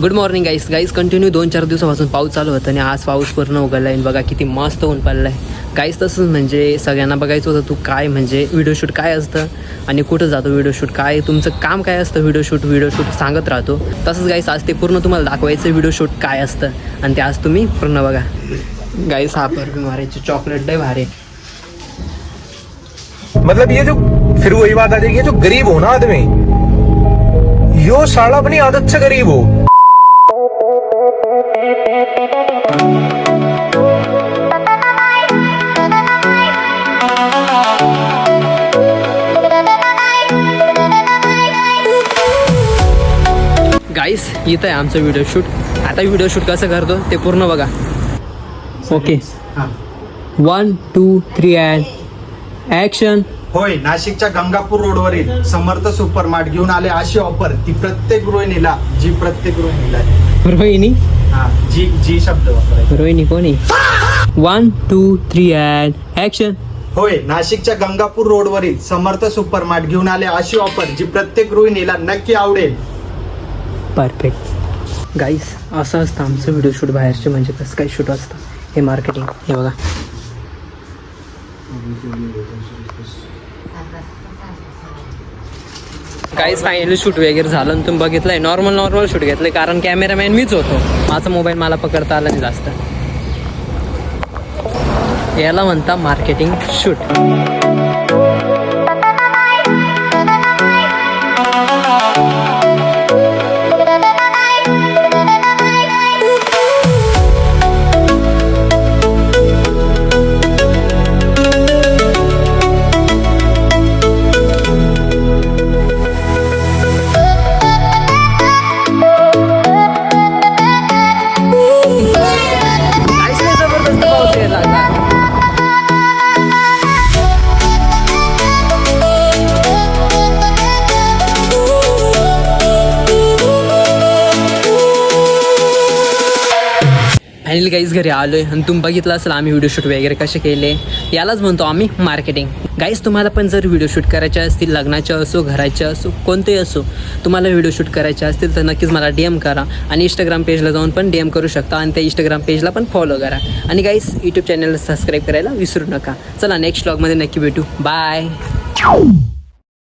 Good morning गाईस continue 2-4 दिवसापासून पाऊस चालू होता आणि आज पाऊस पूर्ण उघडला आहे. बघा किती मस्त ऊन पडलं आहे गाईस. तसंच म्हणजे सगळ्यांना बघायचं होतं तू काय म्हणजे व्हिडिओ शूट काय असतं आणि कुठं जातो व्हिडिओ शूट, काय तुमचं काम काय असतं व्हिडिओ शूट सांगत राहतो. तसंच गाईस आज ते पूर्ण तुम्हाला दाखवायचं व्हिडिओ शूट काय असतं आणि ते आज तुम्ही पूर्ण बघा. गाईस हा परफ्यूम मारायची चॉकलेट लय भारी. मतलब ये जो फिर वही बात आ जाएगी, ये जो गरीब हो ना आदमी, यो साला अपनी आदत से गरीब हो. गाईस इथं आहे आमचं व्हिडिओ शूट. आता व्हिडिओ शूट कसं करतो ते पूर्ण बघा. Okay 1 2 3 and action. होय, नाशिकच्या गंगापूर रोडवरील समर्थ सुपरमार्ट घेऊन आले अशी ऑफर, ती प्रत्येक गृहिणीला रोहिणी. जी शब्द वापरायचा. रोहिणी कोणी? 1 2 3 अँड ॲक्शन. होय, नाशिकच्या गंगापूर रोडवरील समर्थ सुपरमार्ट घेऊन आले अशी ऑफर, जी प्रत्येक गृहिणीला नक्की आवडेल. परफेक्ट गाईस असं असतं आमचं व्हिडिओ शूट. बाहेरचे म्हणजे कसं काही शूट असतं हे मार्केटिंग. हे बघा गाईस फायनली शूट वगैरे झालं आणि तुम्ही बघितलंय. नॉर्मल शूट घेतलंय कारण कॅमेरामॅन मीच होतो. माझा मोबाईल मला पकडता आला नाही जास्त. याला म्हणता मार्केटिंग शूट. फायनली गाईज घरी आलो आहे आणि तुम्ही बघितलं असेल आम्ही व्हिडिओ शूट वगैरे कसे केले. यालाच म्हणतो आम्ही मार्केटिंग. गाईज तुम्हाला पण जर व्हिडिओ शूट करायचे असतील, लग्नाच्या असो घराच्या असो कोणतेही असो, तुम्हाला व्हिडिओ शूट करायचे असतील तर नक्कीच मला DM करा आणि इंस्टाग्राम पेजला जाऊन पण DM करू शकता आणि त्या इंस्टाग्राम पेजला पण फॉलो करा. आणि गाईज यूट्यूब चॅनलला सबस्क्राईब करायला विसरू नका. चला नेक्स्ट व्लॉगमध्ये नक्की भेटू. बाय.